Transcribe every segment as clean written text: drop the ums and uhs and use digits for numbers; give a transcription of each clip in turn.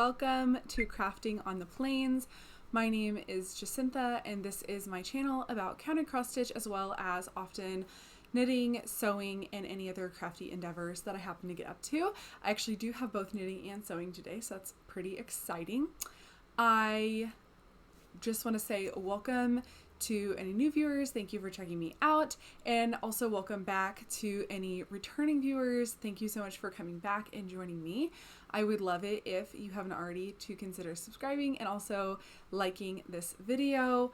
welcome to Crafting on the Plains. My name is Jacinta and this is my channel about counted cross stitch as well as often knitting, sewing, and any other crafty endeavors that I happen to get up to. I actually do have both knitting and sewing today, so that's pretty exciting. I just want to say welcome to any new viewers. Thank you for checking me out, and also welcome back to any returning viewers. Thank you so much for coming back and joining me. I would love it if you haven't already to consider subscribing and also liking this video.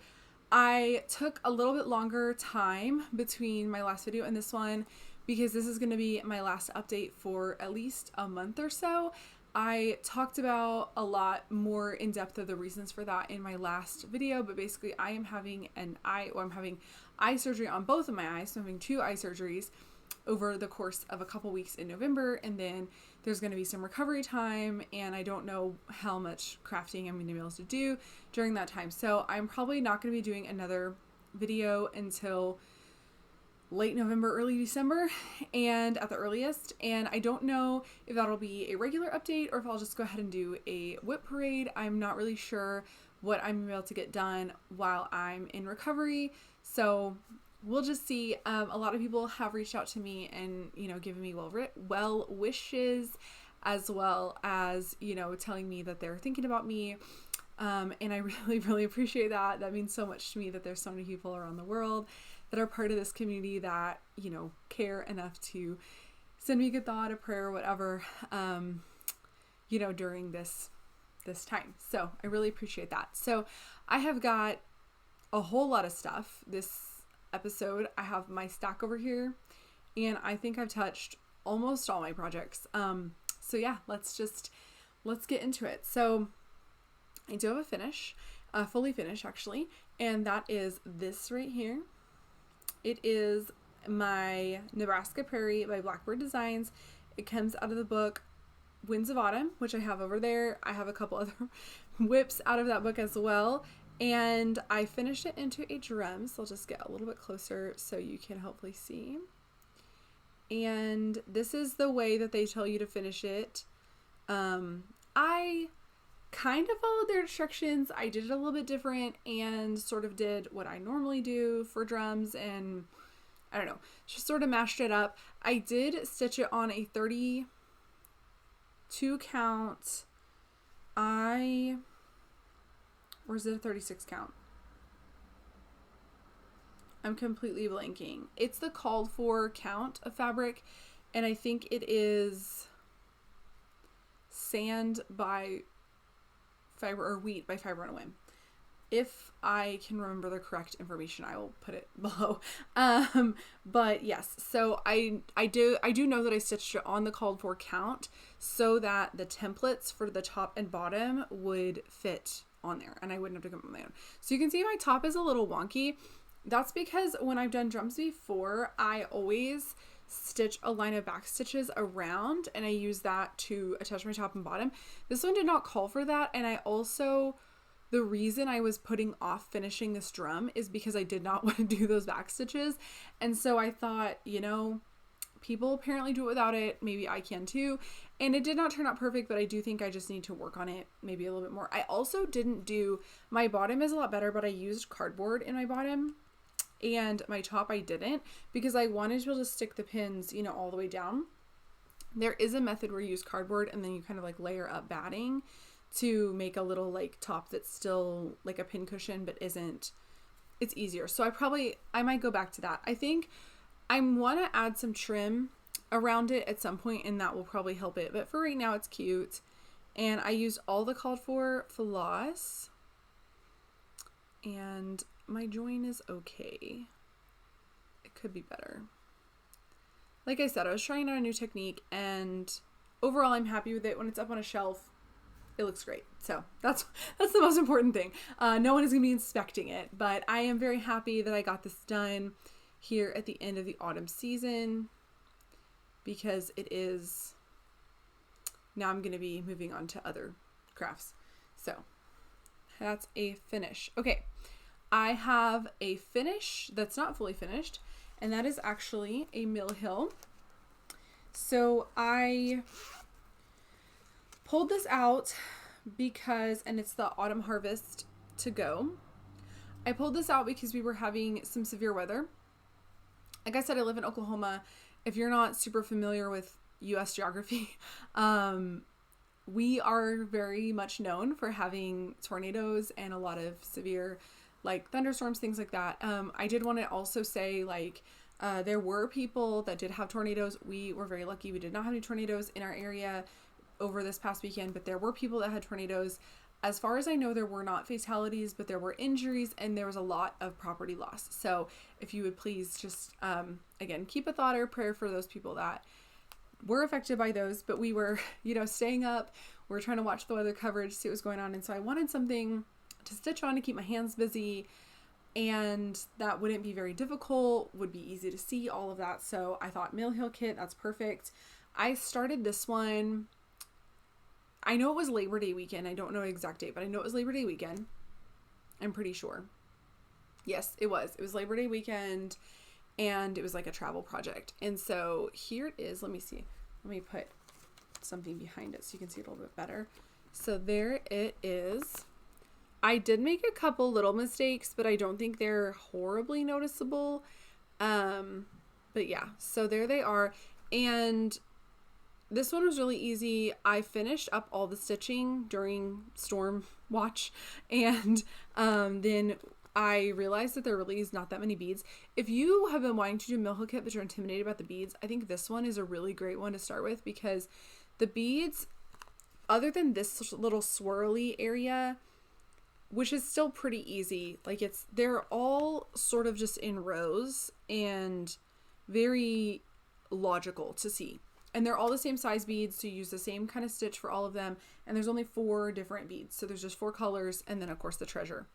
I took a little bit longer time between my last video and this one because this is going to be my last update for at least a month or so. I talked about a lot more in depth of the reasons for that in my last video, but basically I am having I'm having eye surgery on both of my eyes. So I'm having 2 eye surgeries over the course of a couple weeks in November, and then there's going to be some recovery time, and I don't know how much crafting I'm going to be able to do during that time. So I'm probably not going to be doing another video until late November, early December, and at the earliest. And I don't know if that'll be a regular update or if I'll just go ahead and do a whip parade. I'm not really sure what I'm able to get done while I'm in recovery, so we'll just see. A lot of people have reached out to me and, you know, given me well wishes, as well as, you know, telling me that they're thinking about me. And I really appreciate that. That means so much to me that there's so many people around the world that are part of this community that, you know, care enough to send me a good thought, a prayer, or whatever, you know, during this time. So I really appreciate that. So I have got a whole lot of stuff this episode. I have my stack over here, and I think I've touched almost all my projects. So yeah, let's get into it. So I do have a finish, fully finished actually, and that is this right here. It is my Nebraska Prairie by Blackbird Designs. It comes out of the book Winds of Autumn, which I have over there. I have a couple other whips out of that book as well. And I finished it into a drum, so I'll just get a little bit closer so you can hopefully see. And this is the way that they tell you to finish it. I kind of followed their instructions. I did it a little bit different and sort of did what I normally do for drums, and I don't know, just sort of mashed it up. I did stitch it on a 32 count. Or is it a 36 count? I'm completely blanking. It's the called for count of fabric, and I think it is sand by fiber or wheat by Fiber and Whim. If I can remember the correct information, I will put it below. But yes, so I do know that I stitched it on the called for count so that the templates for the top and bottom would fit on there and I wouldn't have to come up with my own. So you can see my top is a little wonky. That's because when I've done drums before, I always stitch a line of back stitches around and I use that to attach my top and bottom. This one did not call for that, and I also, the reason I was putting off finishing this drum is because I did not want to do those back stitches. And so I thought, you know, people apparently do it without it, maybe I can too. And it did not turn out perfect, but I do think I just need to work on it maybe a little bit more. I also didn't do, my bottom is a lot better, but I used cardboard in my bottom, and my top I didn't, because I wanted to be able to stick the pins, you know, all the way down. There is a method where you use cardboard and then you kind of like layer up batting to make a little like top that's still like a pin cushion but isn't, it's easier. So I might go back to that. I think I want to add some trim around it at some point, and that will probably help it, but for right now it's cute. And I used all the called for floss, and my join is okay. It could be better. Like I said, I was trying out a new technique, and overall I'm happy with it. When it's up on a shelf, it looks great. So that's the most important thing. No one is going to be inspecting it, but I am very happy that I got this done here at the end of the autumn season, because it is, now I'm going to be moving on to other crafts. So that's a finish. Okay, I have a finish that's not fully finished, and that is actually a Mhill. So I pulled this out because, and it's the autumn harvest to go. I pulled this out because we were having some severe weather. Like I said, I live in Oklahoma. If you're not super familiar with U.S. geography, we are very much known for having tornadoes and a lot of severe like thunderstorms, things like that. I did want to also say like there were people that did have tornadoes. We were very lucky. We did not have any tornadoes in our area over this past weekend, but there were people that had tornadoes. As far as I know, there were not fatalities, but there were injuries and there was a lot of property loss. So if you would please just, again, keep a thought or prayer for those people that were affected by those. But we were, staying up. We were trying to watch the weather coverage, see what was going on. And so I wanted something to stitch on to keep my hands busy. And that wouldn't be very difficult, would be easy to see, all of that. So I thought Mhill kit, that's perfect. I started this one, I know it was Labor Day weekend. I don't know the exact date, but I know it was Labor Day weekend. I'm pretty sure. Yes, it was. It was Labor Day weekend and it was like a travel project. And so here it is. Let me see. Let me put something behind it so you can see it a little bit better. So there it is. I did make a couple little mistakes, but I don't think they're horribly noticeable. But yeah, so there they are. And this one was really easy. I finished up all the stitching during storm watch, and then I realized that there really is not that many beads. If you have been wanting to do Mhill kit but you're intimidated about the beads, I think this one is a really great one to start with, because the beads, other than this little swirly area, which is still pretty easy, like they're all sort of just in rows and very logical to see. And they're all the same size beads, so you use the same kind of stitch for all of them. And there's only 4 different beads. So there's just 4 colors, and then of course the treasure.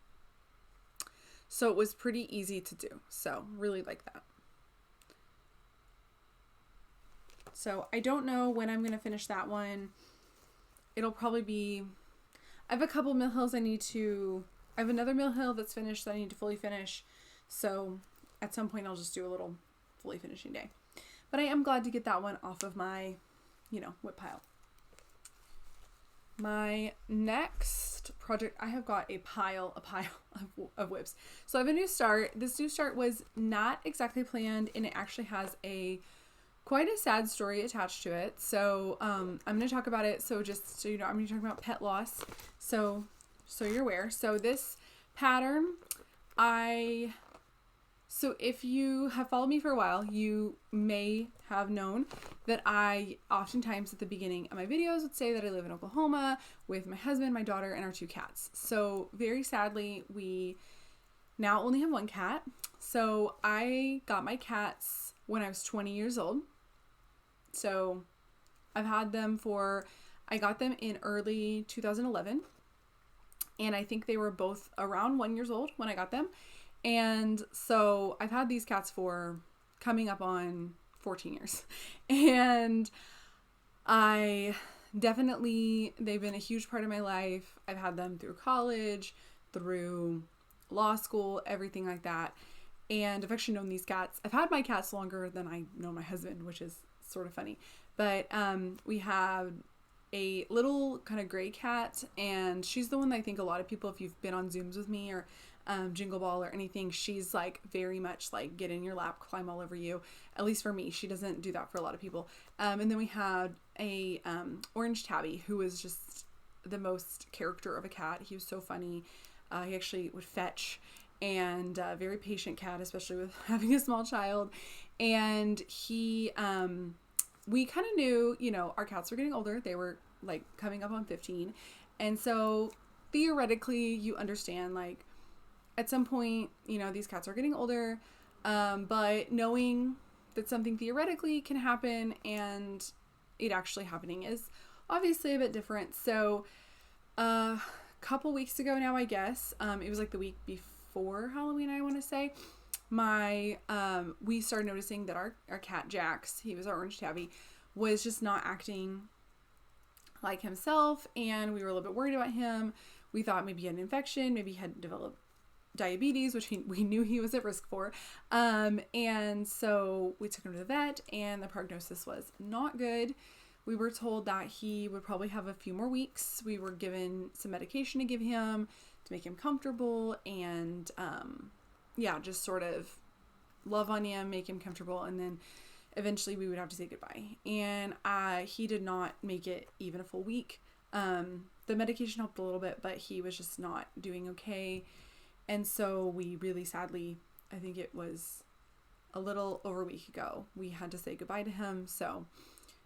So it was pretty easy to do. So really like that. So I don't know when I'm going to finish that one. It'll probably be, I have a couple Mhills I have another Mhill that's finished that I need to fully finish. So at some point I'll just do a little fully finishing day. But I am glad to get that one off of my, whip pile. My next project, I have got a pile of whips. So I have a new start. This new start was not exactly planned, and it actually has quite a sad story attached to it. So I'm going to talk about it. So just so you know, I'm going to talk about pet loss. So you're aware. So this pattern, So if you have followed me for a while, you may have known that I oftentimes at the beginning of my videos would say that I live in Oklahoma with my husband, my daughter, and our 2 cats. So very sadly, we now only have 1 cat. So I got my cats when I was 20 years old. So I've had them I got them in early 2011. And I think they were both around 1 year old when I got them. And so I've had these cats for coming up on 14 years. And they've been a huge part of my life. I've had them through college, through law school, everything like that. And I've actually known these cats. I've had my cats longer than I know my husband, which is sort of funny. But we have a little kind of gray cat, and she's the one that I think a lot of people, if you've been on Zooms with me or Jingle Ball or anything, she's like very much like get in your lap, climb all over you. At least for me, she doesn't do that for a lot of people. And then we had a orange tabby who was just the most character of a cat. He was so funny. He actually would fetch, and very patient cat, especially with having a small child. And he, we kind of knew, our cats were getting older. They were like coming up on 15. And so theoretically you understand, like, at some point, these cats are getting older, but knowing that something theoretically can happen and it actually happening is obviously a bit different. So a couple weeks ago now, I guess, it was like the week before Halloween, I want to say, we started noticing that our cat Jax, he was our orange tabby, was just not acting like himself, and we were a little bit worried about him. We thought maybe he had an infection, maybe he had developed diabetes, which we knew he was at risk for. And so we took him to the vet, and the prognosis was not good. we were told that he would probably have a few more weeks. We were given some medication to give him to make him comfortable and, just sort of love on him, make him comfortable. And then eventually we would have to say goodbye. And he did not make it even a full week. The medication helped a little bit, but he was just not doing okay. And so we really sadly, I think it was a little over a week ago, we had to say goodbye to him. So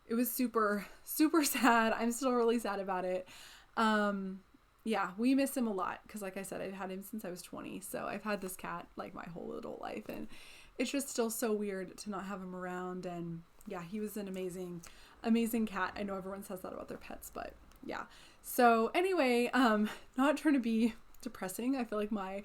it was super, super sad. I'm still really sad about it. We miss him a lot because, like I said, I've had him since I was 20. So I've had this cat like my whole adult life, and it's just still so weird to not have him around. And yeah, he was an amazing, amazing cat. I know everyone says that about their pets, but yeah. So anyway, not trying to be depressing. I feel like my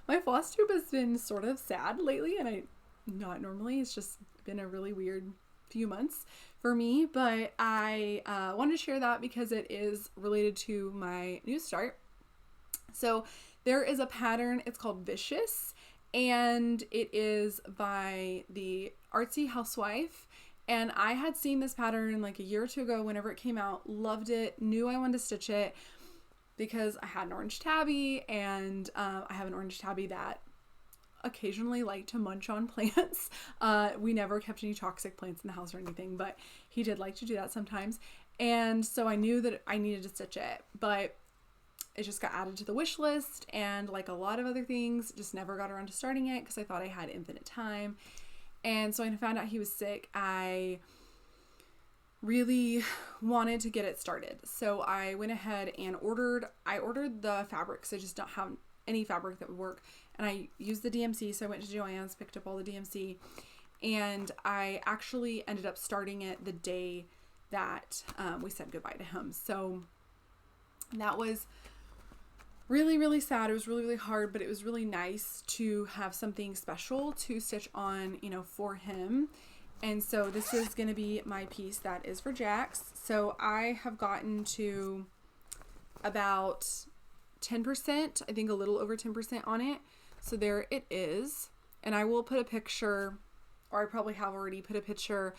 Flosstube has been sort of sad lately, and not normally. It's just been a really weird few months for me, but I wanted to share that because it is related to my new start. So there is a pattern, it's called Vicious, and it is by the Artsy Housewife. And I had seen this pattern like a year or two ago whenever it came out, loved it, knew I wanted to stitch it because I had an orange tabby, and I have an orange tabby that occasionally like to munch on plants. We never kept any toxic plants in the house or anything, but he did like to do that sometimes. And so I knew that I needed to stitch it, but it just got added to the wish list, and like a lot of other things, just never got around to starting it because I thought I had infinite time. And so when I found out he was sick, I really wanted to get it started. So I went ahead and ordered the fabric because I just don't have any fabric that would work. And I used the DMC. So I went to Joann's, picked up all the DMC, and I actually ended up starting it the day that we said goodbye to him. So that was really, really sad. It was really, really hard, but it was really nice to have something special to stitch on, for him. And so this is going to be my piece that is for Jax. So I have gotten to about 10%, I think a little over 10% on it. So there it is. And I will put a picture, or I probably have already put a picture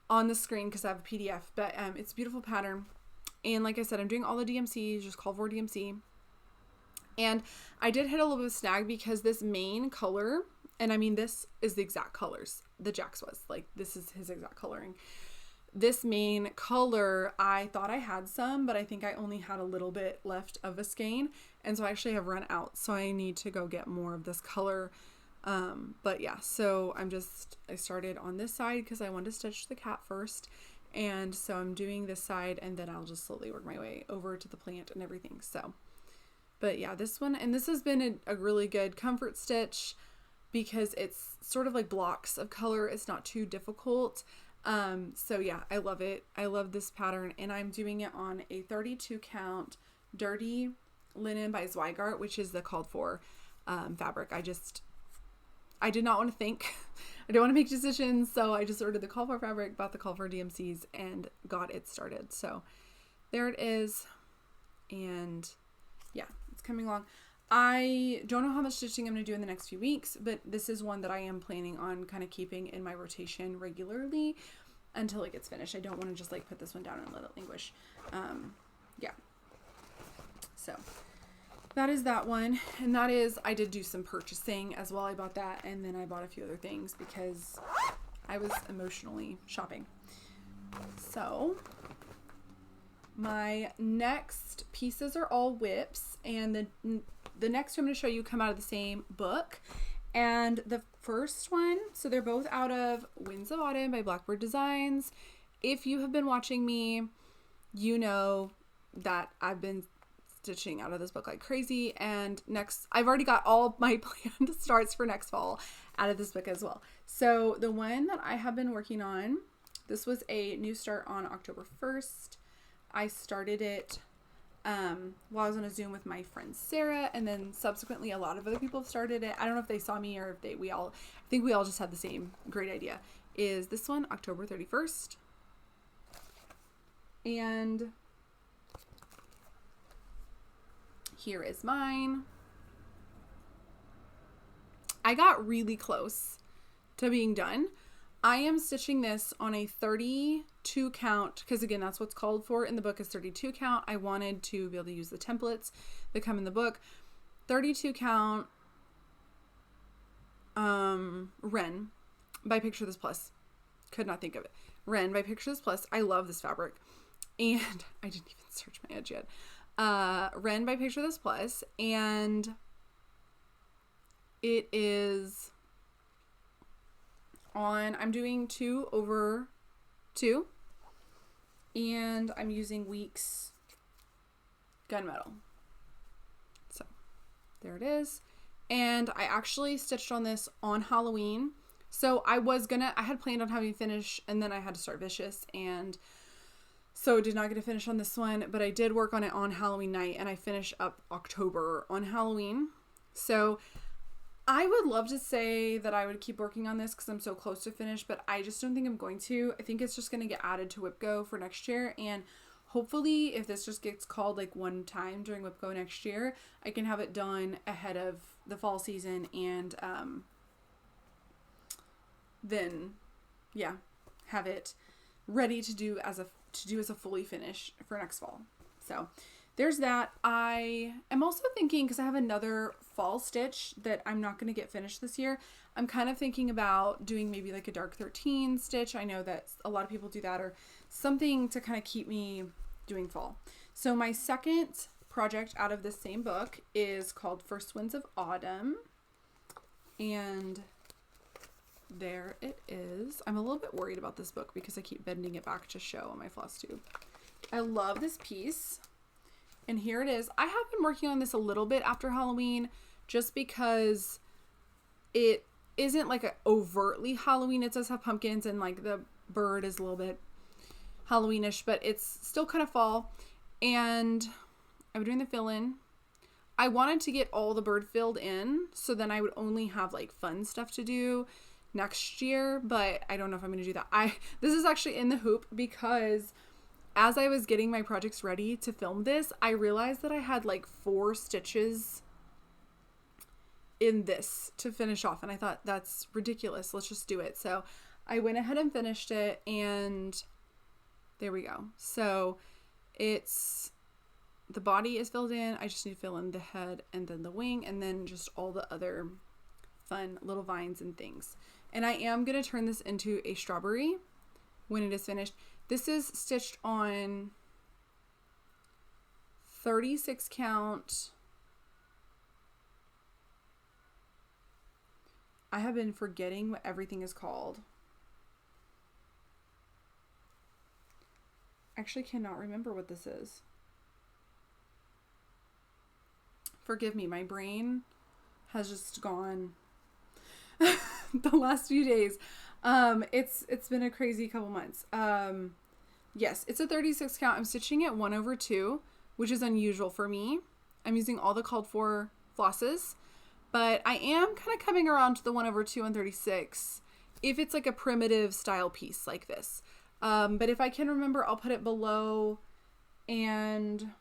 on the screen because I have a PDF, but it's a beautiful pattern. And like I said, I'm doing all the DMC, just call for DMC. And I did hit a little bit of a snag because this main color, and I mean, this is the exact colors the Jax was, like, this is his exact coloring. This main color, I thought I had some, but I think I only had a little bit left of a skein. And so I actually have run out. So I need to go get more of this color. But yeah, so I started on this side because I wanted to stitch the cat first. And so I'm doing this side, and then I'll just slowly work my way over to the plant and everything. So, but yeah, this one, and this has been a really good comfort stitch because it's sort of like blocks of color. It's not too difficult. So yeah, I love it. I love this pattern, and I'm doing it on a 32 count dirty linen by Zweigart, which is the called for fabric. I did not want to think. I don't want to make decisions, so I just ordered the call for fabric, bought the call for DMCs, and got it started. So there it is, and yeah, it's coming along. I don't know how much stitching I'm going to do in the next few weeks, but this is one that I am planning on kind of keeping in my rotation regularly until it gets finished. I don't want to just like put this one down and let it languish. Yeah. So that is that one. And that is, I did do some purchasing as well. I bought that, and then I bought a few other things because I was emotionally shopping. So my next pieces are all whips, and the next two I'm going to show you come out of the same book. And the first one, so they're both out of Winds of Autumn by Blackbird Designs. If you have been watching me, you know that I've been stitching out of this book like crazy, and I've already got all my planned starts for next fall out of this book as well. So the one that I have been working on, this was a new start on October 1st. I started it while I was on a Zoom with my friend Sarah, and then subsequently a lot of other people have started it. I don't know if they saw me or if I think we all just had the same great idea. Is this one October 31st? And here is mine. I got really close to being done. I am stitching this on a 32 count, because again, that's what's called for in the book is 32 count. I wanted to be able to use the templates that come in the book. 32 count Wren by Picture This Plus. Could not think of it. Wren by Picture This Plus. I love this fabric. And I didn't even search my edge yet. Wren by Picture This Plus. And it is on, I'm doing 2/2. And I'm using Weeks Gunmetal. So there it is. And I actually stitched on this on Halloween. So I had planned on having finish, and then I had to start Vicious, and so did not get to finish on this one, but I did work on it on Halloween night, and I finished up October on Halloween. So I would love to say that I would keep working on this because I'm so close to finish, but I just don't think I'm going to. I think it's just going to get added to WIPGO for next year, and hopefully if this just gets called like one time during WIPGO next year, I can have it done ahead of the fall season, and then have it ready to do as a fully finish for next fall. So there's that. I am also thinking, because I have another fall stitch that I'm not going to get finished this year, I'm kind of thinking about doing maybe like a dark 13 stitch. I know that a lot of people do that, or something to kind of keep me doing fall. So my second project out of this same book is called First Winds of Autumn, and there it is. I'm a little bit worried about this book because I keep bending it back to show on my Flosstube. I love this piece, and here it is. I have been working on this a little bit after Halloween just because it isn't like a overtly Halloween. It does have pumpkins, and like the bird is a little bit Halloweenish, but it's still kind of fall. And I'm doing the fill-in. I wanted to get all the bird filled in, so then I would only have like fun stuff to do next year, but I don't know if I'm going to do that. This is actually in the hoop because as I was getting my projects ready to film this, I realized that I had like 4 stitches in this to finish off, and I thought that's ridiculous. Let's just do it. So I went ahead and finished it, and there we go. So the body is filled in. I just need to fill in the head and then the wing, and then just all the other fun little vines and things. And I am going to turn this into a strawberry when it is finished. This is stitched on 36 count. I have been forgetting what everything is called. Actually cannot remember what this is. Forgive me, my brain has just gone the last few days. It's been a crazy couple months. Yes, it's a 36 count. I'm stitching at 1/2, which is unusual for me. I'm using all the called for flosses, but I am kind of coming around to the 1/2 on 36 if it's like a primitive style piece like this. But if I can remember, I'll put it below. And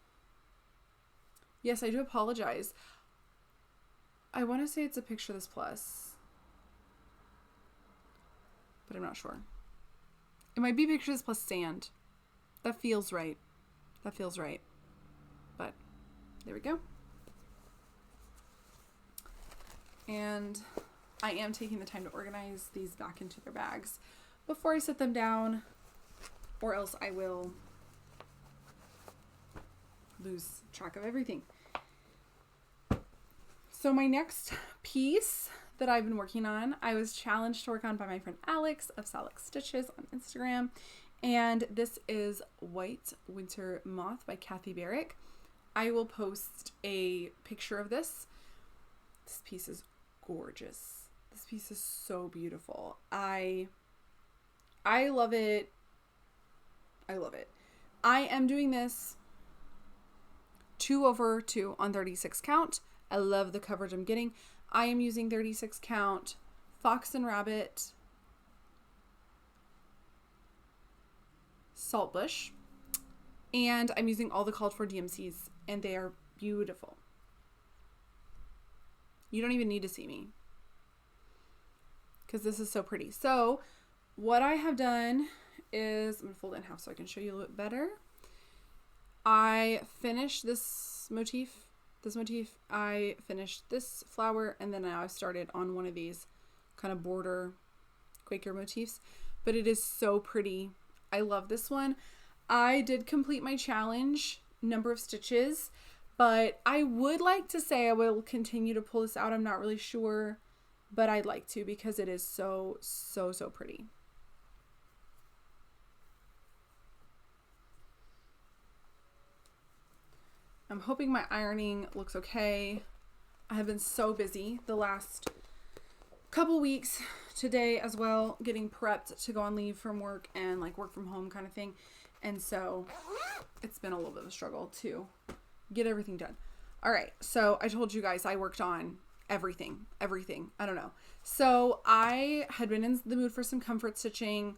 yes, I do apologize. I want to say it's a Picture This Plus, but I'm not sure. It might be Picture This Plus Sand. That feels right. That feels right. But there we go. And I am taking the time to organize these back into their bags before I set them down, or else I will lose track of everything. So my next piece that I've been working on, I was challenged to work on by my friend Alex of Alex Stitches on Instagram. And this is White Winter Moth by Kathy Barrick. I will post a picture of this. This piece is gorgeous. This piece is so beautiful. I love it. I love it. I am doing this 2/2 on 36 count. I love the coverage I'm getting. I am using 36 count Fox and Rabbit Saltbush, and I'm using all the called for DMCs, and they are beautiful. You don't even need to see me because this is so pretty. So what I have done is, I'm going to fold it in half so I can show you a little bit better. I finished this motif. I finished this flower, and then I started on one of these kind of border Quaker motifs. But it is so pretty. I love this one. I did complete my challenge number of stitches, but I would like to say I will continue to pull this out. I'm not really sure, but I'd like to because it is so pretty. I'm hoping my ironing looks okay. I have been so busy the last couple weeks, today as well, getting prepped to go on leave from work and like work from home kind of thing. And so it's been a little bit of a struggle to get everything done. All right. So I told you guys I worked on everything. I don't know. So I had been in the mood for some comfort stitching.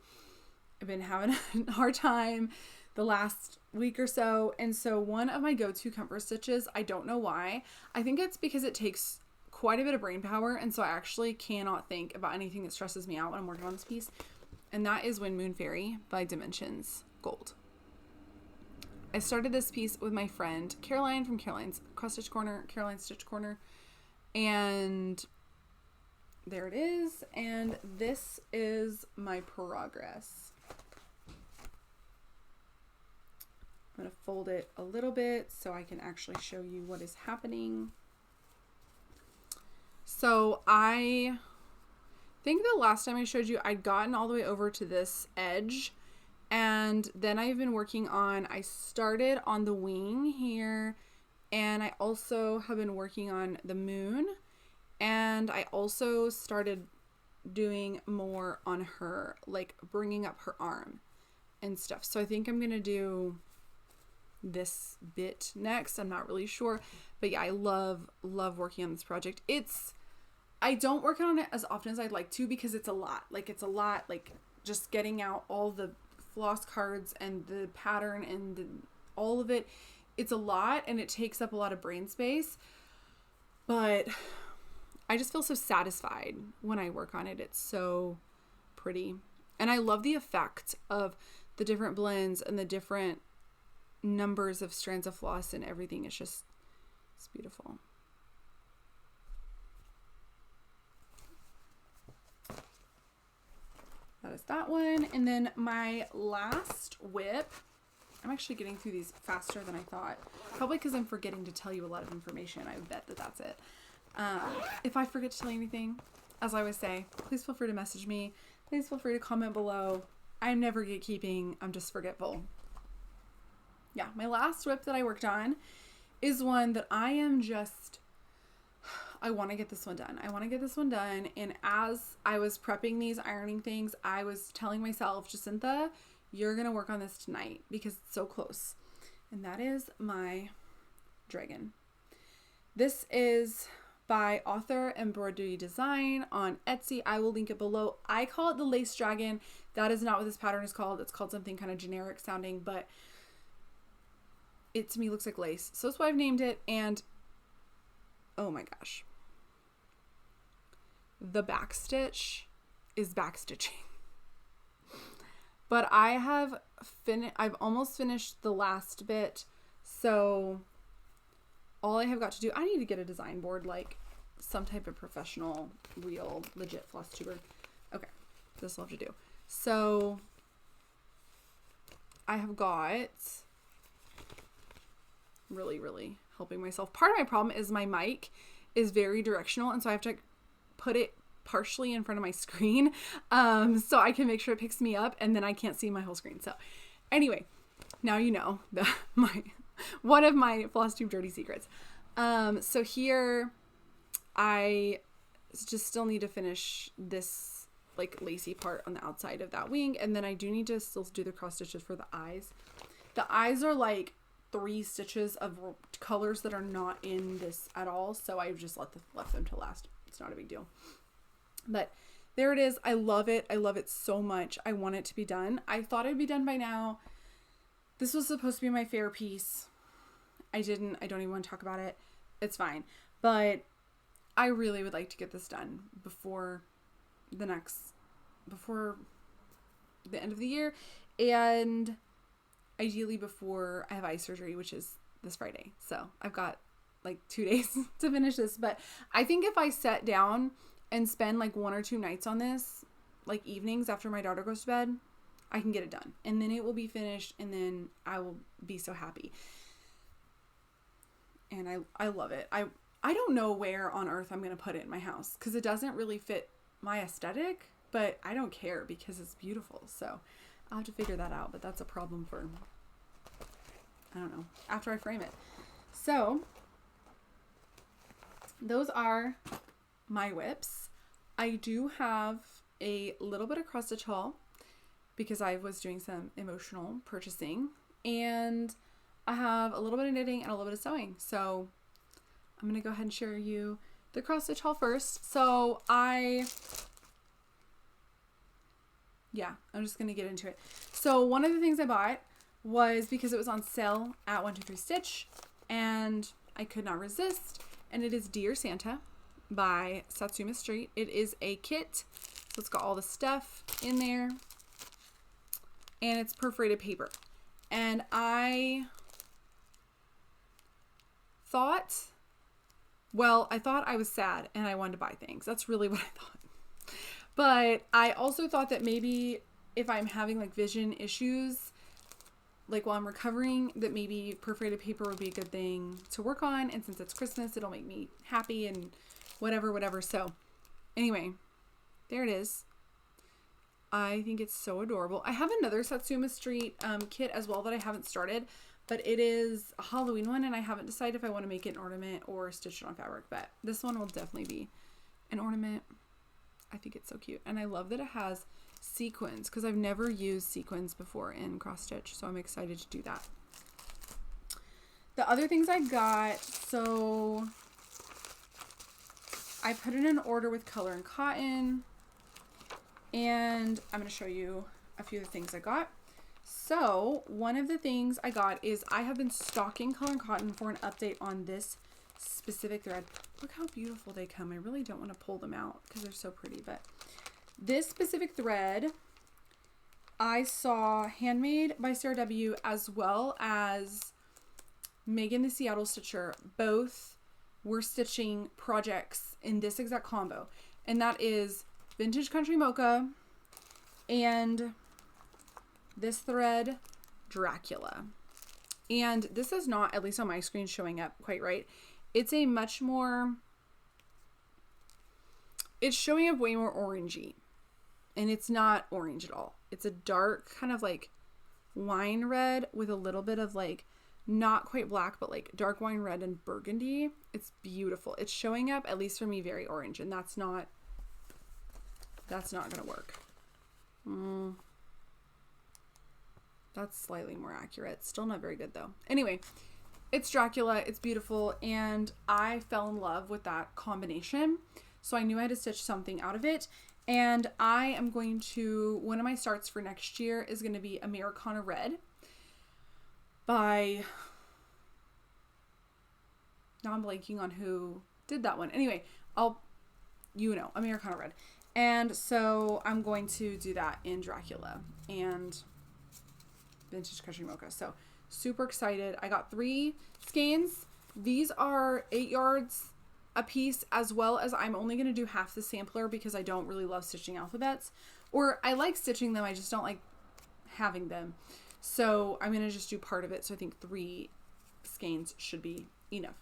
I've been having a hard time the last week or so. And so one of my go-to comfort stitches, I don't know why. I think it's because it takes quite a bit of brain power. And so I actually cannot think about anything that stresses me out when I'm working on this piece. And that is Wind Moon Fairy by Dimensions Gold. I started this piece with my friend Caroline from Caroline's Crossstitch Corner, Caroline's Stitch Corner. And there it is. And this is my progress. I'm going to fold it a little bit so I can actually show you what is happening. So I think the last time I showed you, I'd gotten all the way over to this edge. And then I've been working on, I started on the wing here. And I also have been working on the moon. And I also started doing more on her, like bringing up her arm and stuff. So I think I'm going to do this bit next. I'm not really sure, but yeah, I love working on this project. I don't work on it as often as I'd like to because it's a lot, like just getting out all the floss cards and the pattern and all of it. It's a lot and it takes up a lot of brain space, but I just feel so satisfied when I work on it. It's so pretty. And I love the effect of the different blends and the different numbers of strands of floss and everything. It's beautiful. That is that one. And then my last whip, I'm actually getting through these faster than I thought, probably because I'm forgetting to tell you a lot of information. I bet that's it. If I forget to tell you anything, as I always say, please feel free to message me. Please feel free to comment below. I'm never gatekeeping. I'm just forgetful. Yeah, my last whip that I worked on is one that I want to get this one done. And as I was prepping these ironing things, I was telling myself, Jacintha, you're going to work on this tonight because it's so close. And that is my dragon. This is by Author Embroidery Design on Etsy. I will link it below. I call it the lace dragon. That is not what this pattern is called. It's called something kind of generic sounding, but it to me looks like lace. So that's why I've named it. And oh my gosh, the backstitch is backstitching. But I've almost finished the last bit. So all I have got to do, I need to get a design board, like some type of professional, real, legit floss tuber. Okay, this will have to do. So I have got really helping myself. Part of my problem is my mic is very directional, and so I have to put it partially in front of my screen so I can make sure it picks me up, and then I can't see my whole screen. So anyway, now you know one of my Flosstube dirty secrets. So here I just still need to finish this like lacy part on the outside of that wing, and then I do need to still do the cross stitches for the eyes. The eyes are like 3 stitches of colors that are not in this at all, so I've just left them to last. It's not a big deal. But there it is. I love it. I love it so much. I want it to be done. I thought it'd be done by now. This was supposed to be my fair piece. I don't even want to talk about it. It's fine. But I really would like to get this done before the end of the year, and ideally before I have eye surgery, which is this Friday. So I've got like 2 days to finish this, but I think if I sat down and spend like 1 or 2 nights on this, like evenings after my daughter goes to bed, I can get it done, and then it will be finished, and then I will be so happy. And I love it. I don't know where on earth I'm going to put it in my house because it doesn't really fit my aesthetic, but I don't care because it's beautiful. So I'll have to figure that out, but that's a problem for, I don't know, after I frame it. So those are my whips. I do have a little bit of Crossstitch Haul because I was doing some emotional purchasing, and I have a little bit of knitting and a little bit of sewing. So I'm going to go ahead and share you the Crossstitch Haul first. So I'm just going to get into it. So one of the things I bought was because it was on sale at 123 Stitch, and I could not resist. And it is Dear Santa by Satsuma Street. It is a kit. So it's got all the stuff in there, and it's perforated paper. And I thought I was sad and I wanted to buy things. That's really what I thought. But I also thought that maybe if I'm having like vision issues, like while I'm recovering, that maybe perforated paper would be a good thing to work on. And since it's Christmas, it'll make me happy and whatever. So anyway, there it is. I think it's so adorable. I have another Satsuma Street kit as well that I haven't started, but it is a Halloween one, and I haven't decided if I want to make it an ornament or stitch it on fabric, but this one will definitely be an ornament. I think it's so cute, and I love that it has sequins because I've never used sequins before in cross stitch, so I'm excited to do that. The other things I got, so I put in an order with Color and Cotton, and I'm going to show you a few of the things I got. So one of the things I got is I have been stalking Color and Cotton for an update on this specific thread. Look how beautiful they come. I really don't want to pull them out because they're so pretty, but this specific thread I saw Handmade by Sarah W. as well as Megan the Seattle Stitcher. Both were stitching projects in this exact combo, and that is Vintage Country Mocha and this thread, Dracula. And this is not, at least on my screen, showing up quite right. It's a much more, it's showing up way more orangey, and it's not orange at all. It's a dark kind of like wine red with a little bit of like, not quite black, but like dark wine red and burgundy. It's beautiful. It's showing up, at least for me, very orange, and that's not gonna work. That's slightly more accurate. Still not very good though. Anyway, it's Dracula. It's beautiful, and I fell in love with that combination, so I knew I had to stitch something out of it. And I am going to, one of my starts for next year is going to be Americana Red by, now I'm blanking on who did that one. Anyway, Americana Red. And so I'm going to do that in Dracula and Vintage Country Mocha. So super excited. I got 3 skeins. These are 8 yards a piece, as well as I'm only going to do half the sampler because I don't really love stitching alphabets, or I like stitching them, I just don't like having them. So I'm going to just do part of it. So I think 3 skeins should be enough.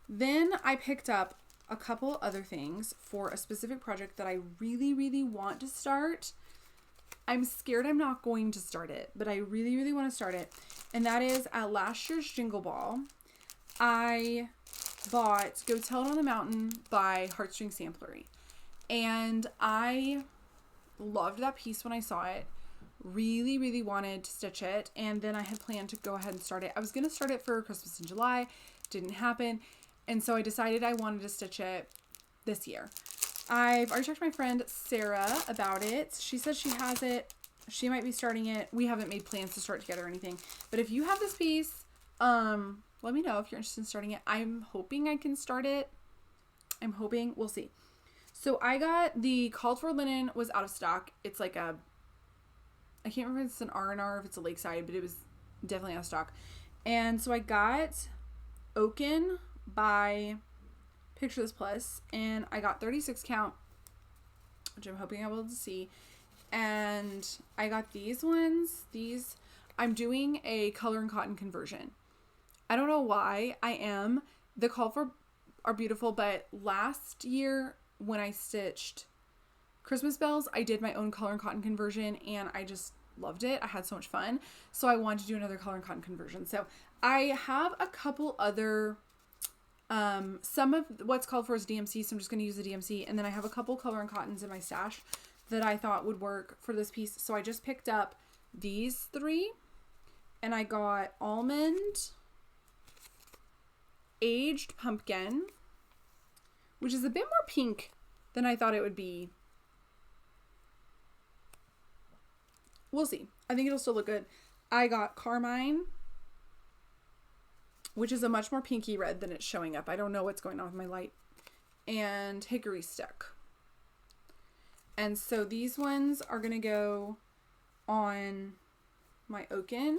Then I picked up a couple other things for a specific project that I really, really want to start. I'm scared I'm not going to start it, but I really, really want to start it. And that is at last year's Jingle Ball, I bought Go Tell It on the Mountain by Heartstring Samplery. And I loved that piece when I saw it. Really, really wanted to stitch it. And then I had planned to go ahead and start it. I was going to start it for Christmas in July. Didn't happen. And so I decided I wanted to stitch it this year. I've already talked to my friend Sarah about it. She says she has it. She might be starting it. We haven't made plans to start together or anything. But if you have this piece, let me know if you're interested in starting it. I'm hoping I can start it. I'm hoping. We'll see. So I got the called for linen was out of stock. It's like a, I can't remember if it's an R&R, if it's a Lakeside, but it was definitely out of stock. And so I got Oaken by Picture This Plus, and I got 36 count, which I'm hoping I'll be able to see. And I got these ones. These, I'm doing a color and cotton conversion. I don't know why I am. The call for are beautiful, but last year when I stitched Christmas bells, I did my own color and cotton conversion, and I just loved it. I had so much fun. So I wanted to do another color and cotton conversion. So I have a couple other, some of what's called for is DMC, so I'm just going to use the DMC. And then I have a couple color and cottons in my stash that I thought would work for this piece. So I just picked up these three, and I got Almond, Aged Pumpkin, which is a bit more pink than I thought it would be. We'll see. I think it'll still look good. I got Carmine, which is a much more pinky red than it's showing up. I don't know what's going on with my light. And Hickory Stick. And so these ones are going to go on my Oaken,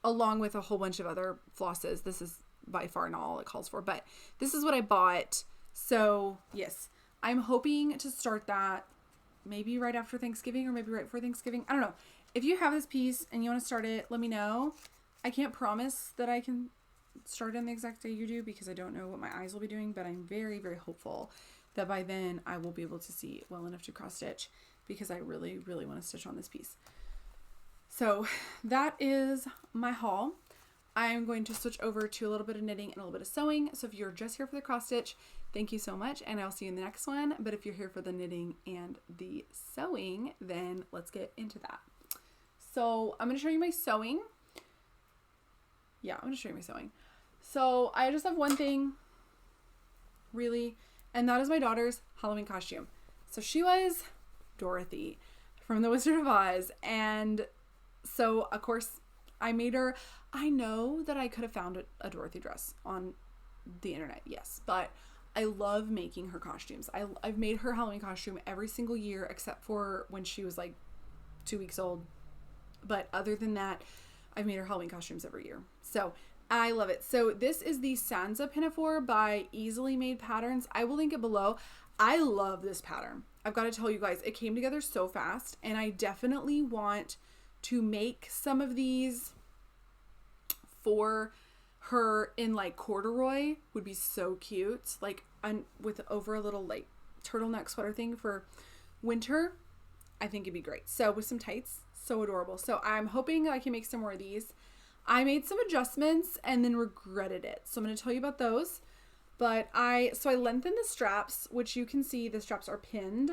along with a whole bunch of other flosses. This is by far not all it calls for, but this is what I bought. So yes, I'm hoping to start that maybe right after Thanksgiving or maybe right before Thanksgiving. I don't know. If you have this piece and you want to start it, let me know. I can't promise that I can start it on the exact day you do because I don't know what my eyes will be doing, but I'm very, very hopeful that by then I will be able to see well enough to cross stitch because I really, really want to stitch on this piece. So that is my haul. I'm going to switch over to a little bit of knitting and a little bit of sewing. So if you're just here for the cross stitch, thank you so much, and I'll see you in the next one. But if you're here for the knitting and the sewing, then let's get into that. So I'm going to show you my sewing. Yeah, I'm going to show you my sewing. So I just have one thing, really, and that is my daughter's Halloween costume. So she was Dorothy from The Wizard of Oz, and so of course I made her. I know that I could have found a Dorothy dress on the internet, yes, but I love making her costumes. I've made her Halloween costume every single year except for when she was like 2 weeks old. But other than that, I've made her Halloween costumes every year. So I love it. So this is the Sansa Pinafore by Easily Made Patterns. I will link it below. I love this pattern. I've got to tell you guys, it came together so fast, and I definitely want to make some of these for her in like corduroy. Would be so cute, like with over a little like turtleneck sweater thing for winter. I think it'd be great. So with some tights, so adorable. So I'm hoping I can make some more of these. I made some adjustments and then regretted it, so I'm going to tell you about those. But I lengthened the straps, which you can see the straps are pinned.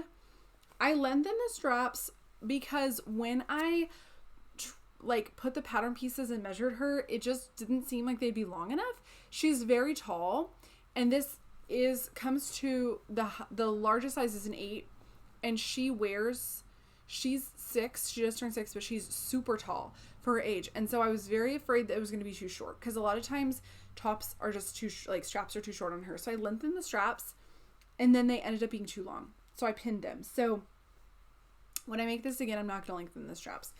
I lengthened the straps because when I like put the pattern pieces and measured her, it just didn't seem like they'd be long enough. She's very tall, and this comes to the largest size is an 8, and she's 6. She just turned 6, but she's super tall for her age. And so I was very afraid that it was going to be too short, because a lot of times tops are just straps are too short on her. So I lengthened the straps, and then they ended up being too long, so I pinned them. So when I make this again, I'm not going to lengthen the straps.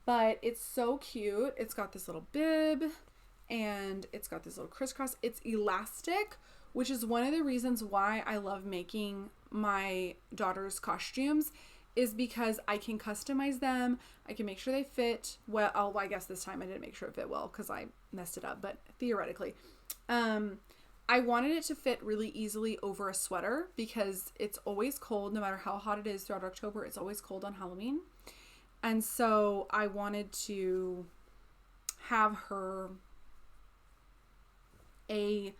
But it's so cute. It's got this little bib, and it's got this little crisscross. It's elastic, which is one of the reasons why I love making my daughter's costumes, is because I can customize them. I can make sure they fit well. Oh, I guess this time I didn't make sure it fit well because I messed it up, but theoretically. I wanted it to fit really easily over a sweater because it's always cold. No matter how hot it is throughout October, it's always cold on Halloween. And so I wanted to have her a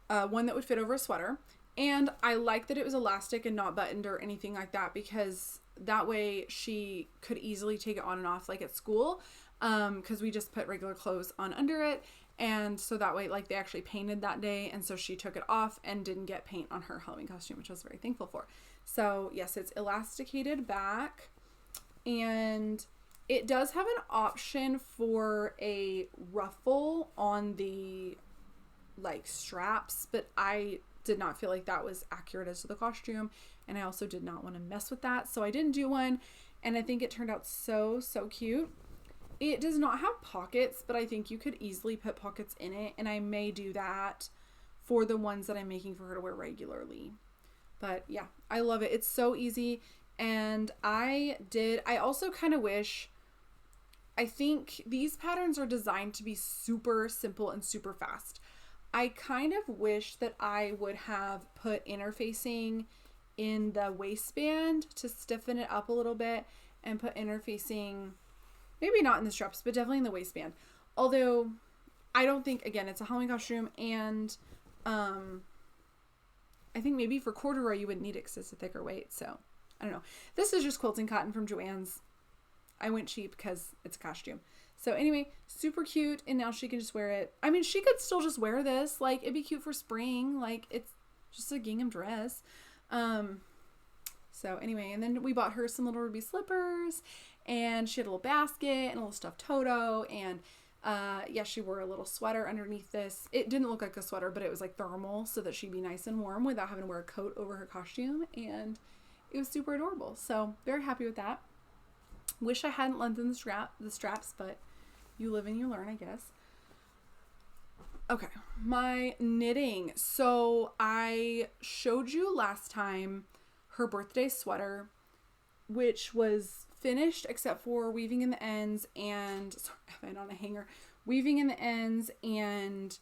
one that would fit over a sweater. And I like that it was elastic and not buttoned or anything like that, because that way she could easily take it on and off like at school, because we just put regular clothes on under it. And so that way, like, they actually painted that day, and so she took it off and didn't get paint on her Halloween costume, which I was very thankful for. So yes, it's elasticated back, and it does have an option for a ruffle on the like straps, but I did not feel like that was accurate as to the costume. And I also did not want to mess with that. So I didn't do one. And I think it turned out so, so cute. It does not have pockets, but I think you could easily put pockets in it. And I may do that for the ones that I'm making for her to wear regularly. But yeah, I love it. It's so easy. And I also kind of wish, I think these patterns are designed to be super simple and super fast. I kind of wish that I would have put interfacing in the waistband to stiffen it up a little bit, and put interfacing, maybe not in the straps, but definitely in the waistband. Although I don't think, again, it's a Halloween costume, and I think maybe for corduroy you wouldn't need it because it's a thicker weight. So I don't know. This is just quilting cotton from Joann's. I went cheap because it's a costume. So anyway, super cute. And now she can just wear it. I mean, she could still just wear this. Like, it'd be cute for spring. Like, it's just a gingham dress. So anyway, and then we bought her some little ruby slippers, and she had a little basket and a little stuffed Toto, and yeah, she wore a little sweater underneath this. It didn't look like a sweater, but it was like thermal so that she'd be nice and warm without having to wear a coat over her costume, and it was super adorable. So very happy with that. Wish I hadn't lengthened the straps, but you live and you learn, I guess. Okay, my knitting. So I showed you last time her birthday sweater, which was finished except for weaving in the ends and, sorry, I have it on a hanger, weaving in the ends and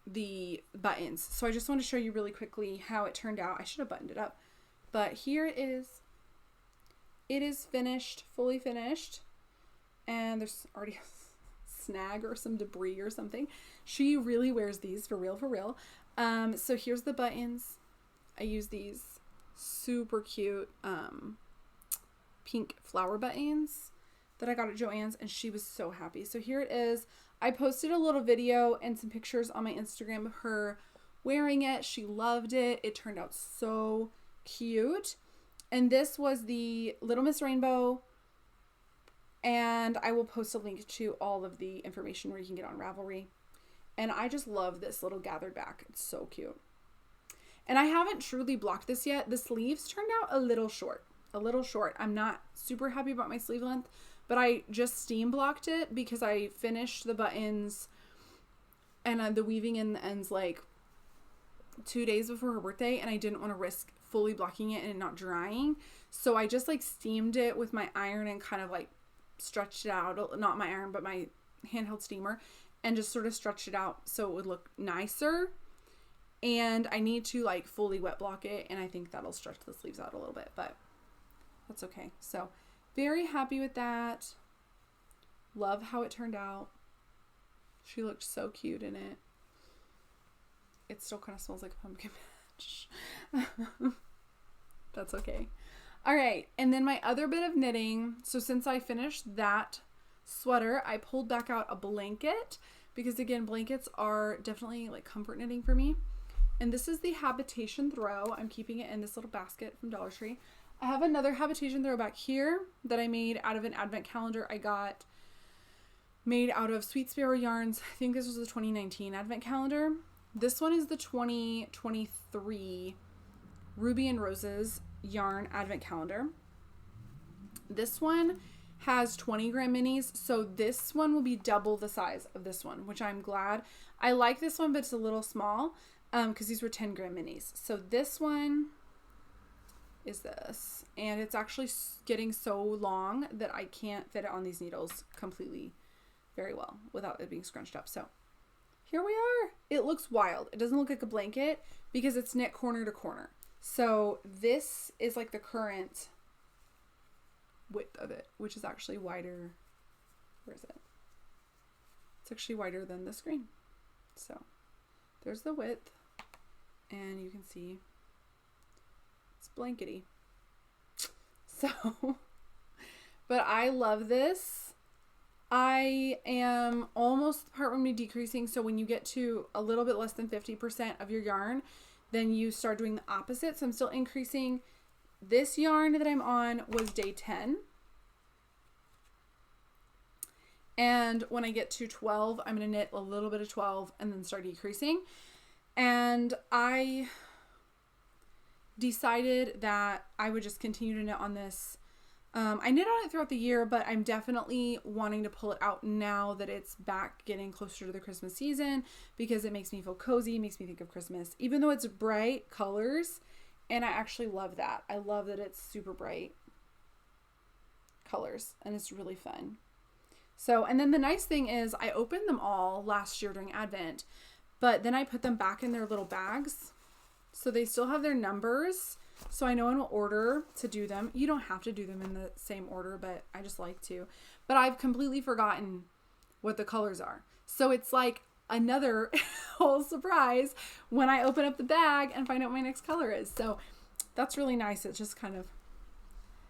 the buttons. So I just want to show you really quickly how it turned out. I should have buttoned it up, but here it is. It is finished, fully finished, and there's already a snag or some debris or something. She really wears these for real, for real. So here's the buttons. I use these super cute pink flower buttons that I got at Joann's, and she was so happy. So here it is. I posted a little video and some pictures on my Instagram of her wearing it. She loved it. It turned out so cute. And this was the Little Miss Rainbow, and I will post a link to all of the information where you can get on Ravelry. And I just love this little gathered back. It's so cute. And I haven't truly blocked this yet. The sleeves turned out a little short. I'm not super happy about my sleeve length, but I just steam blocked it because I finished the buttons and the weaving in the ends like 2 days before her birthday, and I didn't want to risk fully blocking it and it not drying. So I just like steamed it with my iron and kind of like stretched it out, not my iron, but my handheld steamer, and just sort of stretched it out so it would look nicer. And I need to like fully wet block it, and I think that'll stretch the sleeves out a little bit, but that's okay. So very happy with that. Love how it turned out. She looked so cute in it. It still kind of smells like a pumpkin patch. That's okay. All right. And then my other bit of knitting. So since I finished that sweater, I pulled back out a blanket because, again, blankets are definitely like comfort knitting for me. And this is the habitation throw. I'm keeping it in this little basket from Dollar Tree. I have another habitation throw back here that I made out of an advent calendar I got made out of Sweet Sparrow yarns. I think this was the 2019 advent calendar. This one is the 2023 Ruby and Roses yarn advent calendar. This one has 20 gram minis, so this one will be double the size of this one, which I'm glad. I like this one, but it's a little small because these were 10 gram minis. So this one is this, and it's actually getting so long that I can't fit it on these needles completely very well without it being scrunched up. So here we are. It looks wild. It doesn't look like a blanket because it's knit corner to corner. So this is like the current width of it, which is actually wider. Where is it? It's actually wider than the screen. So there's the width, and you can see it's blankety. So, but I love this. I am almost the part when we're decreasing. So when you get to a little bit less than 50% of your yarn, then you start doing the opposite. So I'm still increasing. This yarn that I'm on was day 10. And when I get to 12, I'm going to knit a little bit of 12 and then start decreasing. And I decided that I would just continue to knit on this. I knit on it throughout the year, but I'm definitely wanting to pull it out now that it's back getting closer to the Christmas season, because it makes me feel cozy, makes me think of Christmas, even though it's bright colors. And I actually love that. I love that it's super bright colors and it's really fun. So, and then the nice thing is I opened them all last year during Advent, but then I put them back in their little bags. So they still have their numbers. So I know in what order to do them. You don't have to do them in the same order, but I just like to. But I've completely forgotten what the colors are. So it's like another whole surprise when I open up the bag and find out what my next color is. So that's really nice. It's just kind of,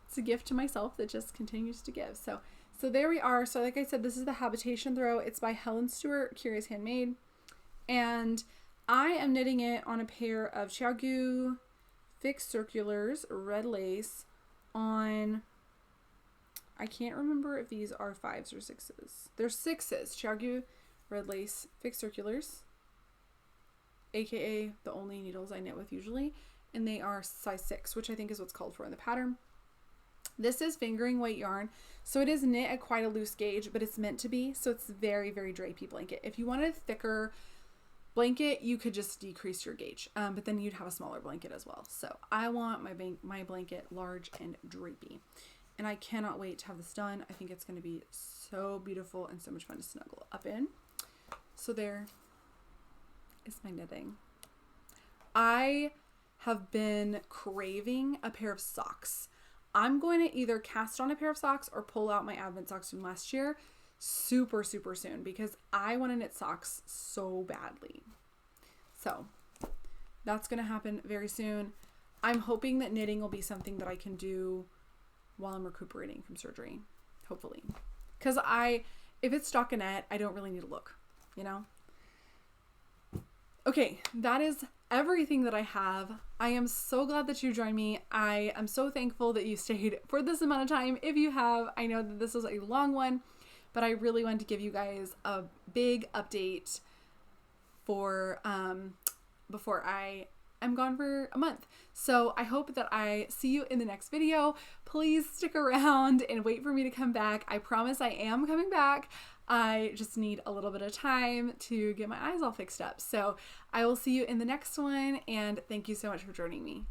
it's a gift to myself that just continues to give. So there we are. So like I said, this is the Habitation throw. It's by Helen Stewart, Curious Handmade. And I am knitting it on a pair of Chiaogu fixed circulars, red lace, on, I can't remember if these are 5s or 6s. They're 6s, Chiaogu red lace fixed circulars, aka the only needles I knit with usually, and they are size 6, which I think is what's called for in the pattern. This is fingering weight yarn, so it is knit at quite a loose gauge, but it's meant to be, so it's very, very drapey blanket. If you wanted a thicker blanket, you could just decrease your gauge, but then you'd have a smaller blanket as well. So I want my blanket large and drapey, and I cannot wait to have this done. I think it's going to be so beautiful and so much fun to snuggle up in. So there is my knitting. I have been craving a pair of socks. I'm going to either cast on a pair of socks or pull out my Advent socks from last year super soon, because I want to knit socks so badly. So that's going to happen very soon. I'm hoping that knitting will be something that I can do while I'm recuperating from surgery, hopefully, because if it's stockinette, I don't really need to look, you know. Okay, that is everything that I have. I am so glad that you joined me. I am so thankful that you stayed for this amount of time. If you have, I know that this was a long one, but I really wanted to give you guys a big update for before I am gone for a month. So I hope that I see you in the next video. Please stick around and wait for me to come back. I promise I am coming back. I just need a little bit of time to get my eyes all fixed up. So I will see you in the next one, and thank you so much for joining me.